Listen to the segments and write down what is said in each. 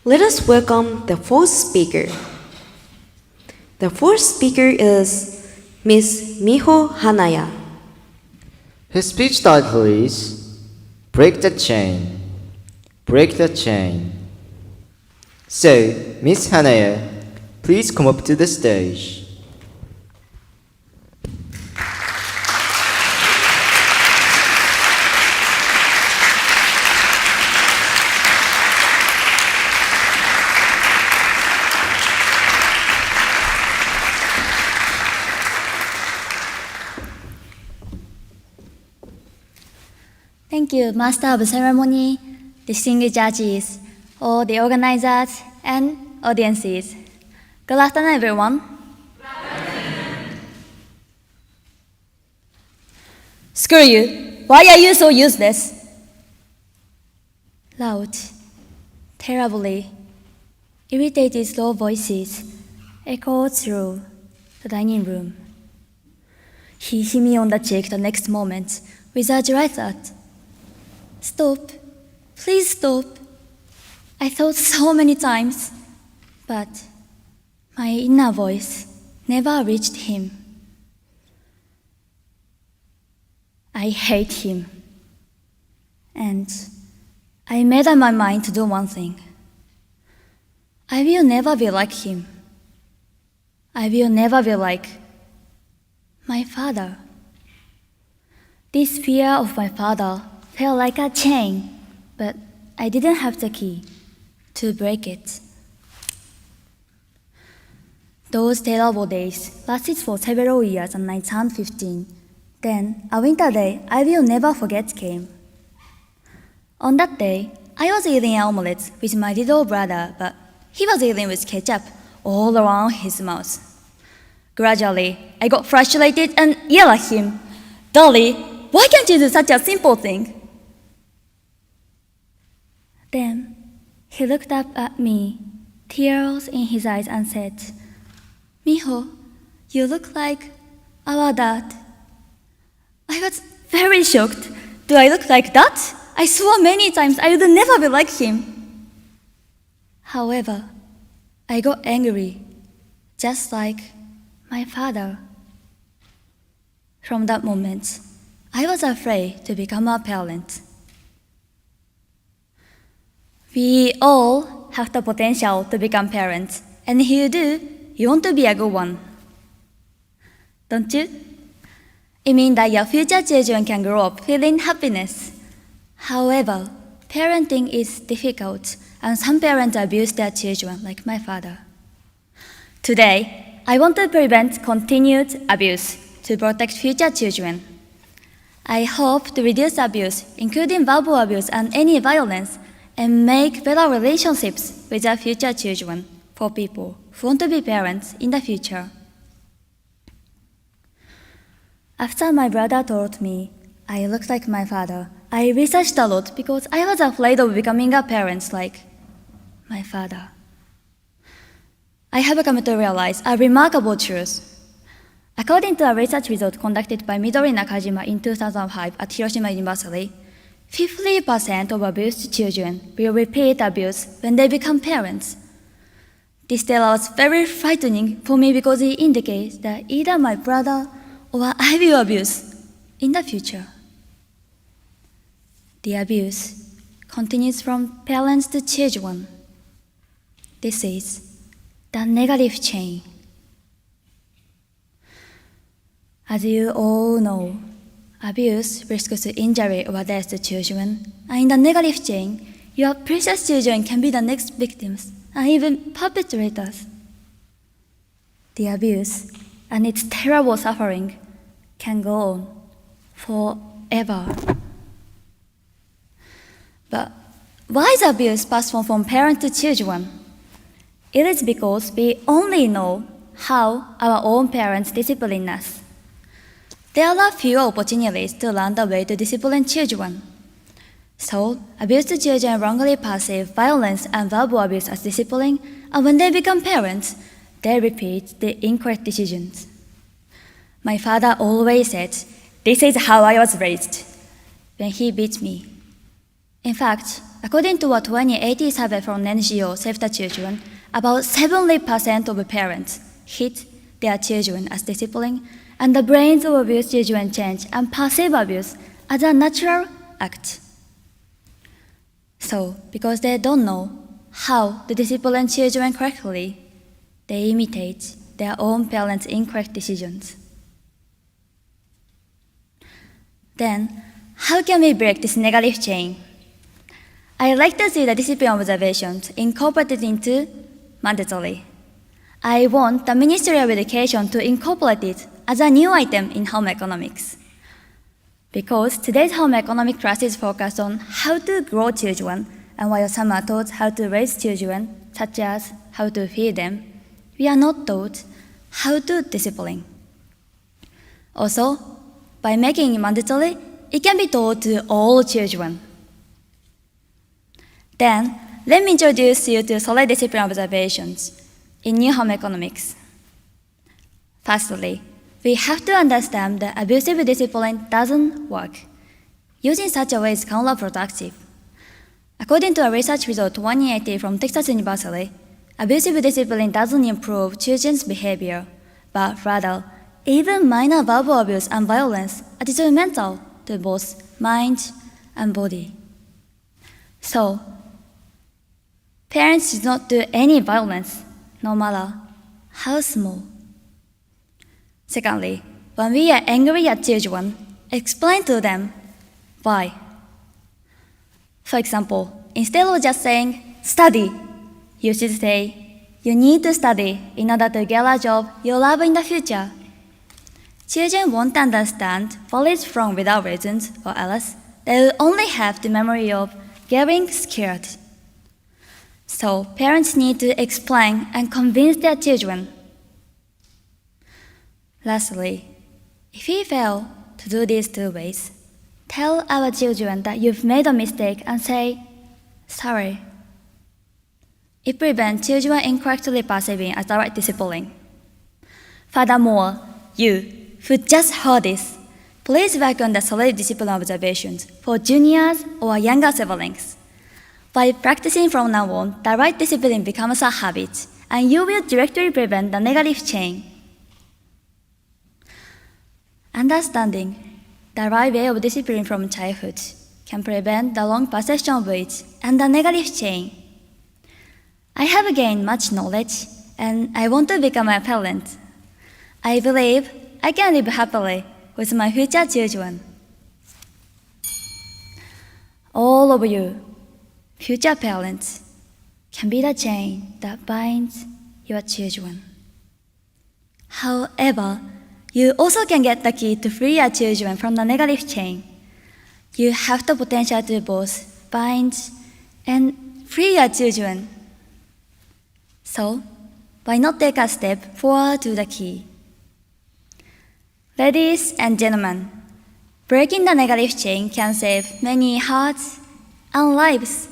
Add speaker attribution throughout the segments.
Speaker 1: Let us welcome the fourth speaker. The fourth speaker is Miss Miho Hanaya.
Speaker 2: His speech title is Break the Chain. Break the Chain. So, Miss Hanaya, please come up to the stage.
Speaker 3: Thank you, Master of Ceremony, distinguished judges, all the organizers, and audiences. Good afternoon, everyone. Screw you! Why are you so useless? Loud, terribly, irritated slow voices echoed through the dining room. He hit me on the cheek the next moment with a dry thought. Stop, please stop. I thought so many times, but my inner voice never reached him. I hate him, and I made up my mind to do one thing. I will never be like him. I will never be like my father. This fear of my father felt like a chain, but I didn't have the key to break it. Those terrible days lasted for several years and I turned 15. Then, a winter day I will never forget came. On that day, I was eating an omelette with my little brother, but he was eating with ketchup all around his mouth. Gradually, I got frustrated and yelled at him, "Dolly, why can't you do such a simple thing?" Then he looked up at me, tears in his eyes, and said, "Miho, you look like our dad." I was very shocked. Do I look like that? I swore many times I would never be like him. However, I got angry, just like my father. From that moment, I was afraid to become a parent. We all have the potential to become parents, and if you do, you want to be a good one. Don't you? It means that your future children can grow up feeling happiness. However, parenting is difficult, and some parents abuse their children, like my father. Today, I want to prevent continued abuse to protect future children. I hope to reduce abuse, including verbal abuse and any violence, and make better relationships with our future children for people who want to be parents in the future. After my brother told me I looked like my father, I researched a lot because I was afraid of becoming a parent like my father. I have come to realize a remarkable truth. According to a research result conducted by Midori Nakajima in 2005 at Hiroshima University, 50% of abused children will repeat abuse when they become parents. This data was very frightening for me because it indicates that either my brother or I will abuse in the future. The abuse continues from parents to children. This is the negative chain. As you all know, abuse risks injury or death to children, and in the negative chain, your precious children can be the next victims and even perpetrators. The abuse and its terrible suffering can go on forever. But why is abuse passed on from parents to children? It is because we only know how our own parents discipline us. There are fewer opportunities to learn the way to discipline children. So, abused children wrongly perceive violence and verbal abuse as discipline, and when they become parents, they repeat the incorrect decisions. My father always said, "This is how I was raised," when he beat me. In fact, according to a 2018 survey from NGO Save the Children, about 70% of parents hit their children as discipline, and the brains of abused children change and perceive abuse as a natural act. So, because they don't know how to discipline children correctly, they imitate their own parents' incorrect decisions. Then, how can we break this negative chain? I like to see the discipline observations incorporated into mandatory. I want the Ministry of Education to incorporate it as a new item in home economics. Because today's home economic class is focused on how to grow children, and while some are taught how to raise children, such as how to feed them, we are not taught how to discipline. Also, by making it mandatory, it can be taught to all children. Then, let me introduce you to solid discipline observations in new home economics. Firstly, we have to understand that abusive discipline doesn't work. Using such a way is counterproductive. According to a research result 2018 from Texas University, abusive discipline doesn't improve children's behavior, but rather, even minor verbal abuse and violence are detrimental to both mind and body. So, parents should not do any violence, no matter how small. Secondly, when we are angry at children, explain to them why. For example, instead of just saying, study, you should say, you need to study in order to get a job you love in the future. Children won't understand what is wrong without reasons, or else they will only have the memory of getting scared. So parents need to explain and convince their children. Lastly, if we fail to do these two ways, tell our children that you've made a mistake and say, sorry. It prevents children incorrectly perceiving as the right discipline. Furthermore, you, who just heard this, please work on the solid discipline observations for juniors or younger siblings. By practicing from now on, the right discipline becomes a habit, and you will directly prevent the negative chain. Understanding the right way of discipline from childhood can prevent the wrong perception of it and the negative chain. I have gained much knowledge, and I want to become a parent. I believe I can live happily with my future children. All of you, future parents, can be the chain that binds your children. However, you also can get the key to free your children from the negative chain. You have the potential to both bind and free your children. So, why not take a step forward to the key? Ladies and gentlemen, breaking the negative chain can save many hearts and lives.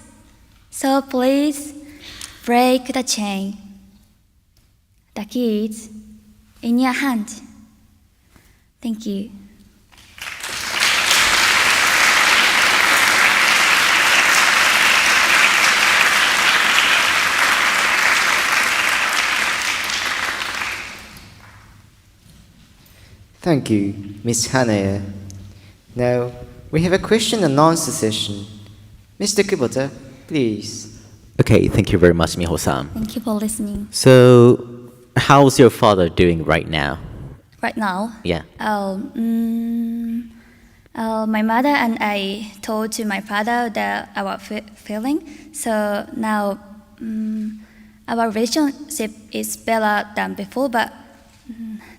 Speaker 3: So please, break the chain. The key is in your hand. Thank you.
Speaker 2: Thank you, Ms. Hanaya. Now, we have a question and answer session. Mr. Kubota, please.
Speaker 4: Okay, thank you very much, Miho-san.
Speaker 3: Thank you for listening.
Speaker 4: So, how's your father doing right now?
Speaker 3: Right now,
Speaker 4: Yeah.
Speaker 3: My mother and I told to my father that our feeling. So now our relationship is better than before, but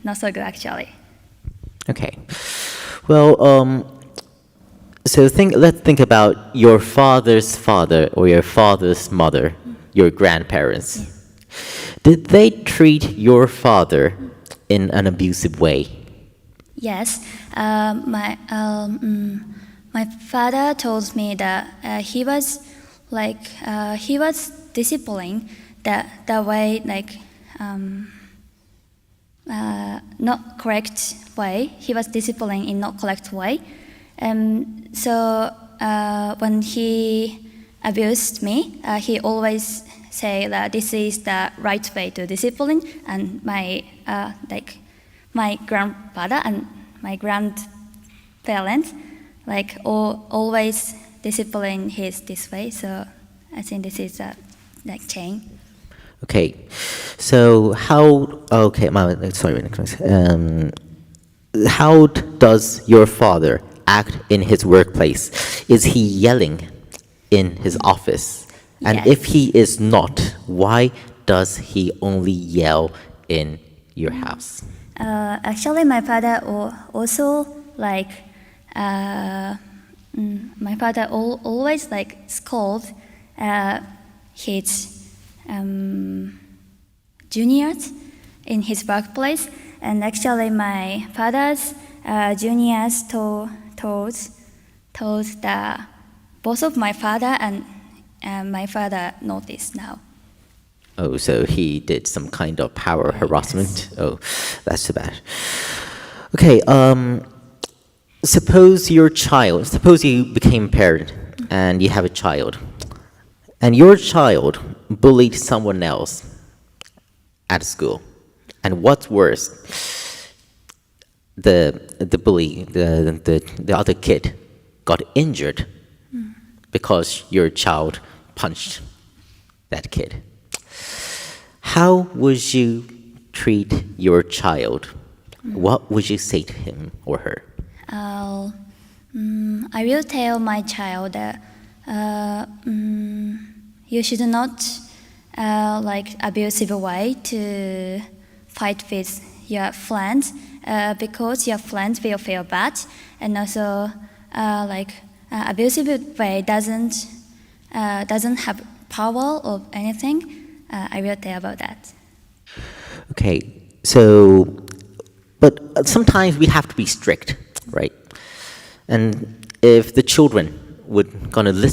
Speaker 3: not so good actually.
Speaker 4: Okay. Well, so let's think about your father's father or your father's mother, your grandparents.
Speaker 3: Yes.
Speaker 4: Did they treat your father in an abusive way?
Speaker 3: Yes, my father told me that he was disciplining the way not correct way. He was disciplining in not correct way, so when he abused me, he always say that this is the right way to discipline, and my grandfather and my grandparents always discipline this way. So I think this is a chain.
Speaker 4: Okay, so how does your father act in his workplace? Is he yelling in his office? And
Speaker 3: Yes.
Speaker 4: if he is not, why does he only yell in your house?
Speaker 3: Actually, my father also my father always scold his juniors in his workplace, and actually my father's juniors told the both of my father and my father noticed now.
Speaker 4: Oh, so he did some kind of power harassment? Oh, that's too bad. Okay, suppose you became a parent and you have a child, and your child bullied someone else at school. And what's worse, the bully, the other kid got injured because your child punched that kid. How would you treat your child? What would you say to him or her?
Speaker 3: I will tell my child that you should not abusive way to fight with your friends, because your friends will feel bad, and also abusive way doesn't have power or anything. I will tell about that.
Speaker 4: Okay, so, but sometimes we have to be strict, right? And if the children would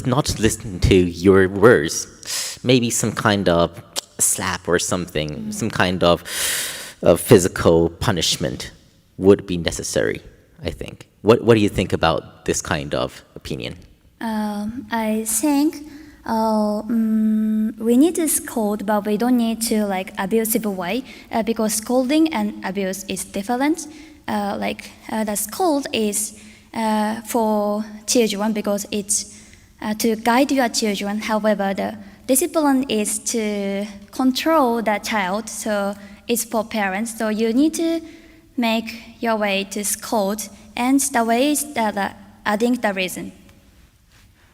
Speaker 4: not listen to your words, maybe some kind of slap or something, some kind of physical punishment would be necessary, I think. What do you think about this kind of opinion?
Speaker 3: I think we need to scold, but we don't need to abusive way, because scolding and abuse is different. The scold is for children because it's to guide your children. However, the discipline is to control the child, so it's for parents. So you need to make your way to scold, and the way is that adding the reason.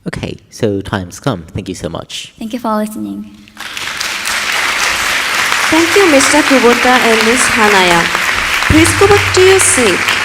Speaker 4: Okay, so time's come. Thank you so much.
Speaker 3: Thank you for listening.
Speaker 1: Thank you, Mr. Kubota and Ms. Hanaya. Please go back to your seat.